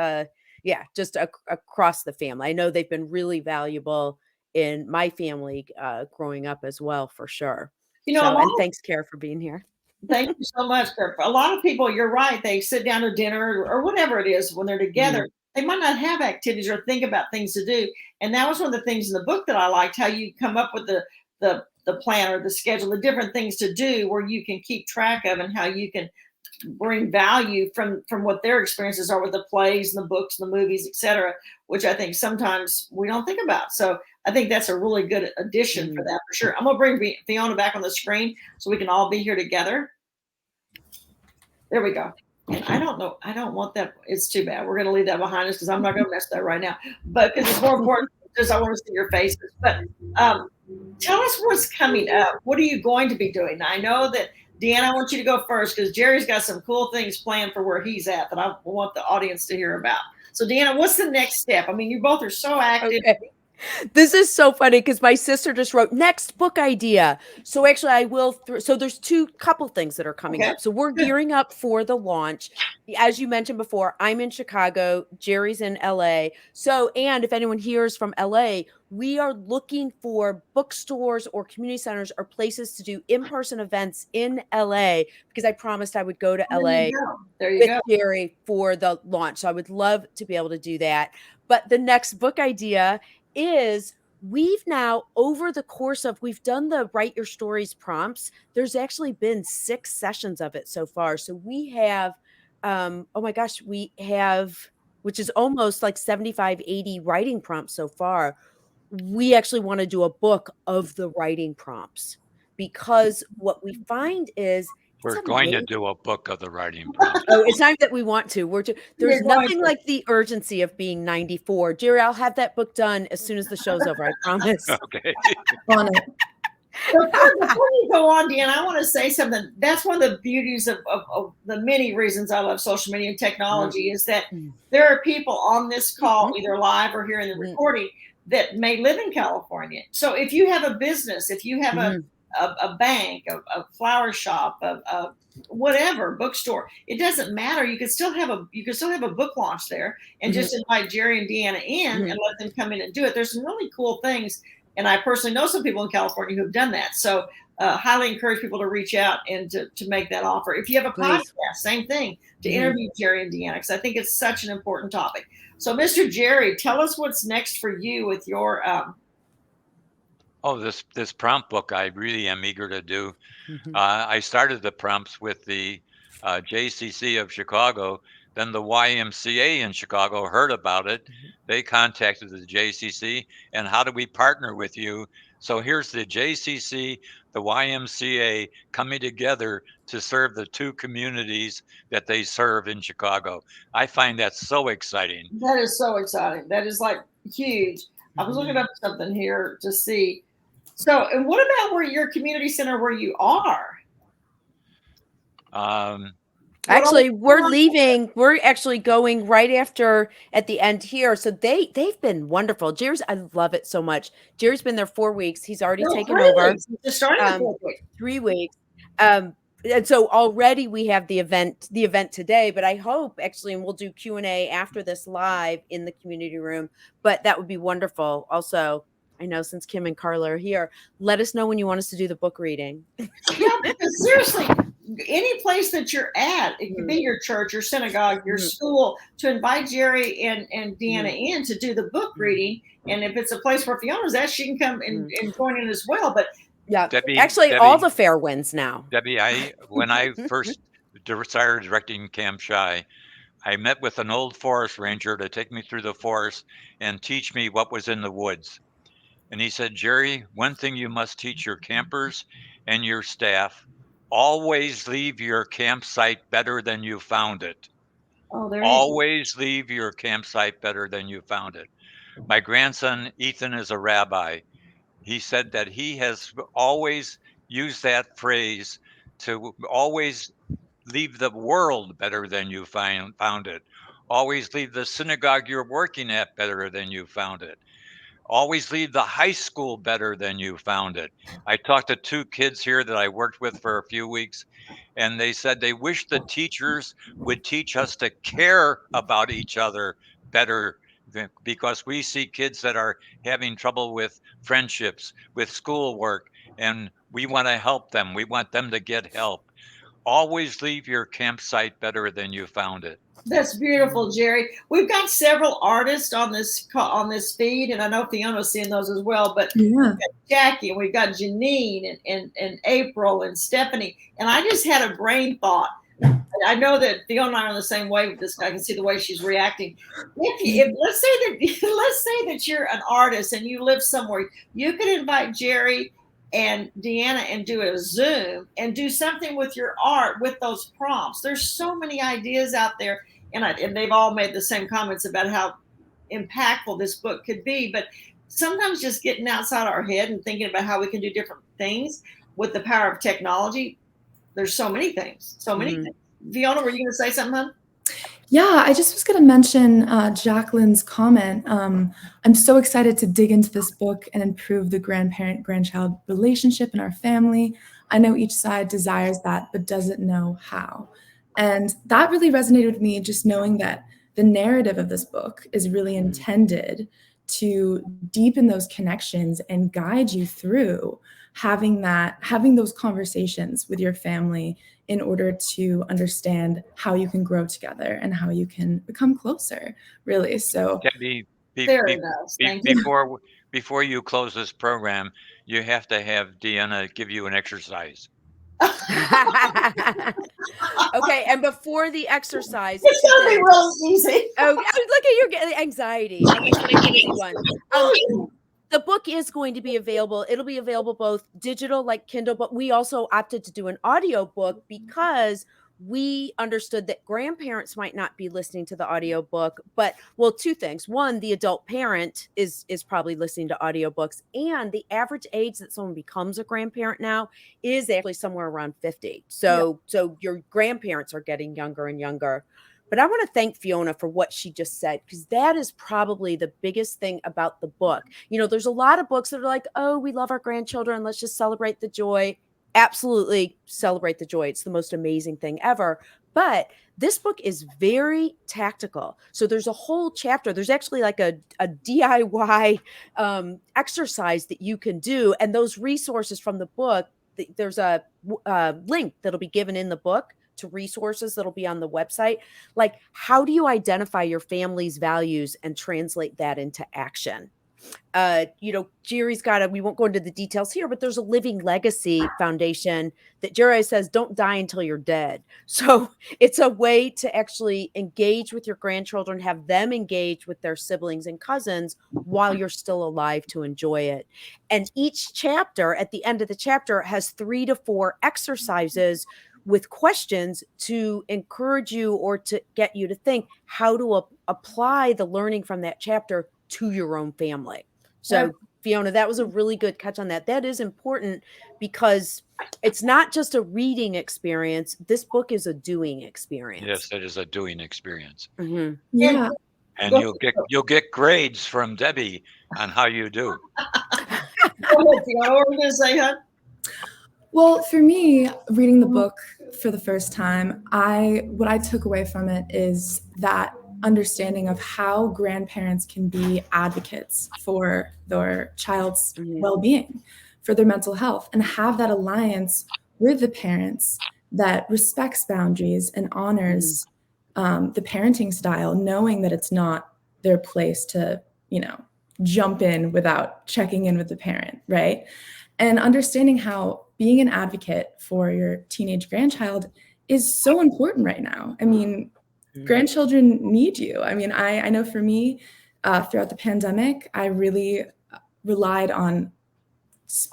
across the family. I know they've been really valuable in my family growing up as well, for sure. And thanks, Kara, for being here. Thank you so much, Kara. A lot of people, you're right, they sit down to dinner or whatever it is when they're together. They might not have activities or think about things to do. And that was one of the things in the book that I liked, how you come up with the plan or the schedule, the different things to do where you can keep track of and how you can bring value from what their experiences are with the plays and the books and the movies, etc., which I think sometimes we don't think about. So I think that's a really good addition for that, for sure. I'm gonna bring Fiona back on the screen so we can all be here together. There we go. And I don't know, I don't want that. It's too bad. We're gonna leave that behind us because I'm not gonna mess that right now. But because it's more important, because I want to see your faces. But tell us what's coming up. What are you going to be doing? Now, I know that Deanna, I want you to go first because Jerry's got some cool things planned for where he's at that I want the audience to hear about. So Deanna, what's the next step? I mean, you both are so active. Okay. This is so funny because my sister just wrote next book idea. So actually I will, so there's couple things that are coming up. So we're gearing up for the launch. As you mentioned before, I'm in Chicago, Jerry's in LA. So, and if anyone here is from LA, we are looking for bookstores or community centers or places to do in-person events in LA because I promised I would go to LA with Jerry for the launch. So I would love to be able to do that. But the next book idea is we've now, over the course of, we've done the Write Your Stories prompts. There's actually been 6 sessions of it so far. So we have, we have, which is almost like 75, 80 writing prompts so far. We actually want to do a book of the writing prompts because what we find is we're going to do a book of the writing prompts. Oh, it's not that we want to. There's nothing like the urgency of being 94. Jerry, I'll have that book done as soon as the show's over. I promise. Okay. On it. Before you go on, Deanna, I want to say something. That's one of the beauties of the many reasons I love social media and technology is that there are people on this call, either live or here in the recording, that may live in California. So if you have a business, if you have a bank, a flower shop, a whatever bookstore, it doesn't matter. You could still have a book launch there and just invite Jerry and Deanna in and let them come in and do it. There's some really cool things. And I personally know some people in California who've done that. So highly encourage people to reach out and to make that offer. If you have a podcast, same thing, to interview Jerry and Deanna, because I think it's such an important topic. So Mr. Jerry, tell us what's next for you with your this prompt book I really am eager to do. I started the prompts with the JCC of Chicago. Then the YMCA in Chicago heard about it. They contacted the JCC and how do we partner with you? So here's the JCC, the YMCA coming together to serve the 2 communities that they serve in Chicago. I find that so exciting. That is so exciting. That is like huge. I was looking up something here to see. So, and what about where your community center where you are? Actually, we're leaving. We're actually going right after at the end here. So they've been wonderful. Jerry's, I love it so much. Jerry's been there 4 weeks. He's already taken over. Just started 3 weeks. and so already we have the event today, but I hope actually, and we'll do Q&A after this live in the community room, but that would be wonderful. Also, I know since Kim and Carla are here, let us know when you want us to do the book reading. Yeah, because seriously, any place that you're at, it could be your church, your synagogue, your school, to invite Jerry and Deanna in to do the book reading. And if it's a place where Fiona's at, she can come and join in as well. But yeah, Debbie, all the fair winds now. Debbie, when I first started directing Camp Shy, I met with an old forest ranger to take me through the forest and teach me what was in the woods. And he said, Jerry, one thing you must teach your campers and your staff, always leave your campsite better than you found it. oh, there Always leave your campsite better than you found it. My grandson, Ethan, is a rabbi. He said that he has always used that phrase to always leave the world better than you found it. Always leave the synagogue you're working at better than you found it. Always leave the high school better than you found it. I talked to 2 kids here that I worked with for a few weeks, and they said they wish the teachers would teach us to care about each other better, because we see kids that are having trouble with friendships, with schoolwork, and we want to help them. We want them to get help. Always leave your campsite better than you found it. That's beautiful, Jerry. We've got several artists on this feed, and I know Fiona's seeing those as well. But we've got Jackie, and we've got Janine, and April, and Stephanie. And I just had a brain thought. I know that Fiona and I are on the same wave with this. I can see the way she's reacting. If let's say that you're an artist and you live somewhere, you could invite Jerry and Deanna and do a Zoom and do something with your art with those prompts. There's so many ideas out there, and they've all made the same comments about how impactful this book could be. But sometimes just getting outside our head and thinking about how we can do different things with the power of technology. There's so many things. Fiona, were you going to say something, hon? Yeah, I just was going to mention Jacqueline's comment. I'm so excited to dig into this book and improve the grandparent-grandchild relationship in our family. I know each side desires that, but doesn't know how. And that really resonated with me, just knowing that the narrative of this book is really intended to deepen those connections and guide you through having those conversations with your family in order to understand how you can grow together and how you can become closer, really. So Debbie, Thank you. before you close this program, you have to have Deanna give you an exercise. Okay, and before the exercise, it's gonna be real easy. Oh, look at your anxiety. At least an easy one. The book is going to be available. It'll be available both digital, like Kindle, but we also opted to do an audio book because we understood that grandparents might not be listening to the audio book. But, well, 2 things. One, the adult parent is probably listening to audiobooks, and the average age that someone becomes a grandparent now is actually somewhere around 50. So your grandparents are getting younger and younger. But I want to thank Fiona for what she just said, because that is probably the biggest thing about the book. You know, there's a lot of books that are like, oh, we love our grandchildren. Let's just celebrate the joy. Absolutely celebrate the joy. It's the most amazing thing ever. But this book is very tactical. So there's a whole chapter. There's actually like a DIY exercise that you can do. And those resources from the book, there's a link that'll be given in the book to resources that'll be on the website. Like, how do you identify your family's values and translate that into action? Jerry's got we won't go into the details here, but there's a Living Legacy Foundation that Jerry says, don't die until you're dead. So it's a way to actually engage with your grandchildren, have them engage with their siblings and cousins while you're still alive to enjoy it. And each chapter, at the end of the chapter, has 3 to 4 exercises with questions to encourage you or to get you to think how to apply the learning from that chapter to your own family. So Fiona, that was a really good catch on that. That is important because it's not just a reading experience. This book is a doing experience. Yes, it is a doing experience. Mm-hmm. Yeah. And you'll get grades from Debbie on how you do. What were you going to say, hon? Well, for me, reading the book for the first time, what I took away from it is that understanding of how grandparents can be advocates for their child's well-being, for their mental health, and have that alliance with the parents that respects boundaries and honors the parenting style, knowing that it's not their place to, jump in without checking in with the parent, right? And understanding how being an advocate for your teenage grandchild is so important right now. I mean, grandchildren need you. I mean, I know for me, throughout the pandemic, I really relied on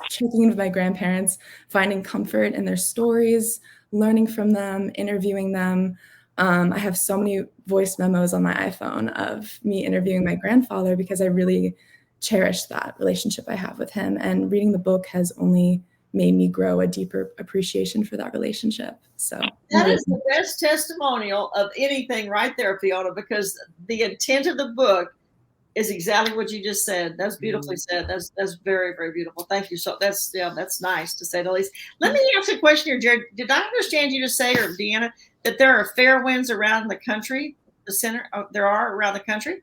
checking in with my grandparents, finding comfort in their stories, learning from them, interviewing them. I have so many voice memos on my iPhone of me interviewing my grandfather because I really cherish that relationship I have with him. And reading the book has only made me grow a deeper appreciation for that relationship. So that is the best testimonial of anything right there, Fiona, because the intent of the book is exactly what you just said. That's beautifully said. That's very, very beautiful. Thank you. So that's nice to say the least. Let me ask a question here, Jared. Did I understand you to say, or Deanna, that there are fair winds around the country? There are around the country?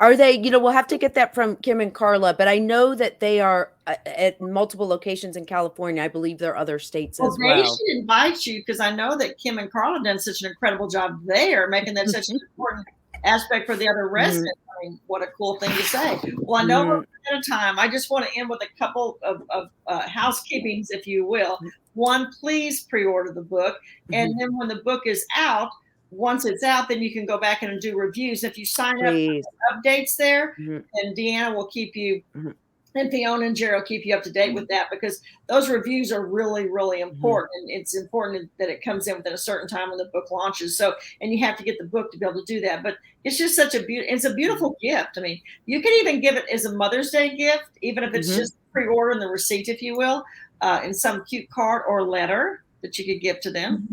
Are they, we'll have to get that from Kim and Carla, but I know that they are at multiple locations in California. I believe there are other states as well. They should invite you, because I know that Kim and Carla have done such an incredible job there, making that such an important aspect for the other residents. I mean, what a cool thing to say. Well, I know we're out of time. I just want to end with a couple of housekeepings, if you will. One, please pre-order the book. And then when the book is out, once it's out, then you can go back and do reviews. If you sign up for updates there, and Deanna will keep you, and Fiona and Jerry will keep you up to date with that, because those reviews are really, really important. And it's important that it comes in within a certain time when the book launches. So, and you have to get the book to be able to do that. But it's just such it's a beautiful gift. I mean, you can even give it as a Mother's Day gift, even if it's just pre-ordering the receipt, if you will, in some cute card or letter that you could give to them.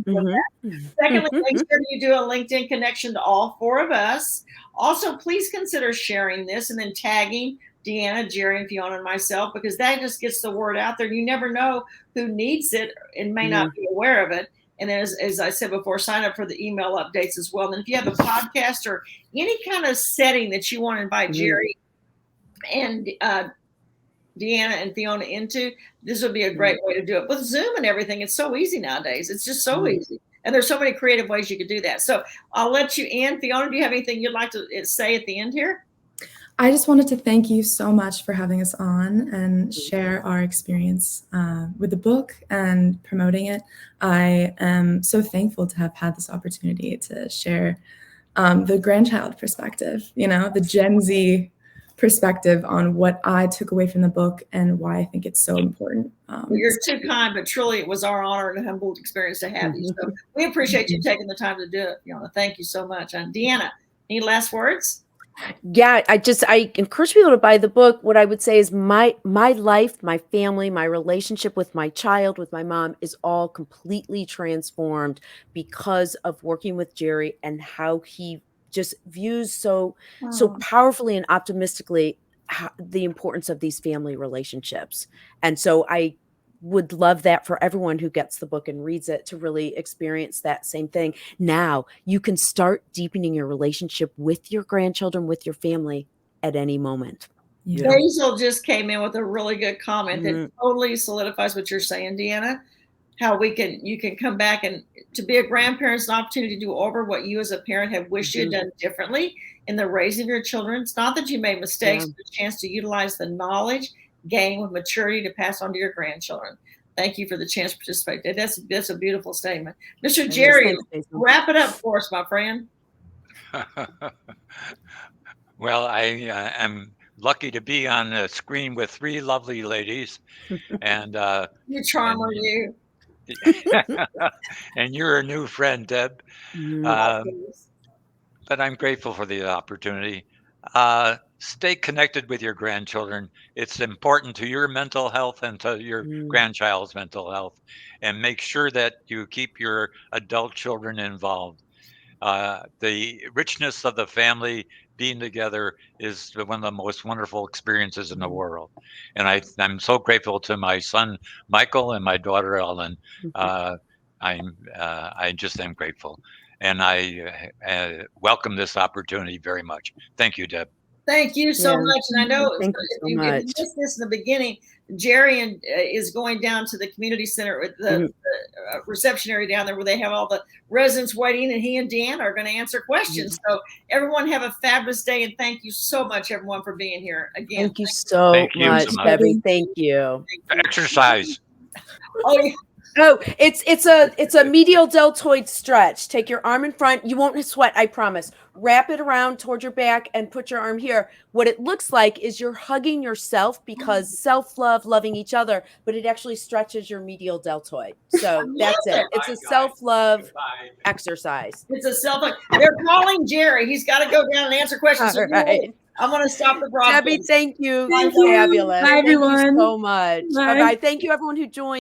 Secondly, make sure you do a LinkedIn connection to all four of us. Also, please consider sharing this and then tagging Deanna, Jerry, and Fiona, and myself, because that just gets the word out there. You never know who needs it and may not be aware of it. And then, as I said before, sign up for the email updates as well. And if you have a podcast or any kind of setting that you want to invite Jerry and Deanna and Fiona into, this would be a great way to do it. With Zoom and everything, it's so easy nowadays. It's just so easy. And there's so many creative ways you could do that. So I'll let you end. Fiona, do you have anything you'd like to say at the end here? I just wanted to thank you so much for having us on and share our experience with the book and promoting it. I am so thankful to have had this opportunity to share the grandchild perspective, the Gen Z perspective on what I took away from the book and why I think it's so important. Well, you're too kind, but truly it was our honor and a humble experience to have you. So we appreciate you taking the time to do it, Fiona. Thank you so much. And Deanna, any last words? Yeah, I encourage people to buy the book. What I would say is my life, my family, my relationship with my child, with my mom is all completely transformed because of working with Jerry and how he just views so powerfully and optimistically the importance of these family relationships. And so I would love that for everyone who gets the book and reads it to really experience that same thing. Now you can start deepening your relationship with your grandchildren, with your family at any moment. Basil just came in with a really good comment that totally solidifies what you're saying, Deanna. How you can come back, and to be a grandparent is an opportunity to do over what you as a parent have wished you had done differently in the raising of your children. It's not that you made mistakes, but a chance to utilize the knowledge gained with maturity to pass on to your grandchildren. Thank you for the chance to participate. That's a beautiful statement. Mr. Jerry, wrap it up for us, my friend. Well, I am lucky to be on the screen with three lovely ladies. And you charmer, you. And you're a new friend, Deb. But I'm grateful for the opportunity. Stay connected with your grandchildren. It's important to your mental health and to your grandchild's mental health. And make sure that you keep your adult children involved. The richness of the family being together is one of the most wonderful experiences in the world. And I'm so grateful to my son, Michael, and my daughter, Ellen. I just am grateful. And I welcome this opportunity very much. Thank you, Deb. Thank you so much. And I know Thank you so much. if you missed this in the beginning, Jerry is going down to the community center with the reception area down there where they have all the residents waiting, and he and Deanna are going to answer questions. So everyone have a fabulous day, and thank you so much, everyone, for being here again. Thank you so much, Debbie. Thank you. Exercise. Oh, yeah. Oh, it's a medial deltoid stretch. Take your arm in front. You won't sweat, I promise. Wrap it around towards your back and put your arm here. What it looks like is you're hugging yourself because self-love, loving each other, but it actually stretches your medial deltoid. So that's it. It's a self-love exercise. It's a self-love. They're calling Jerry. He's got to go down and answer questions. All right. I'm going to stop the broadcast. Debbie, thank you. Thank you. Fabulous. Bye, everyone. Thank you so much. Bye. Bye-bye. Thank you, everyone who joined.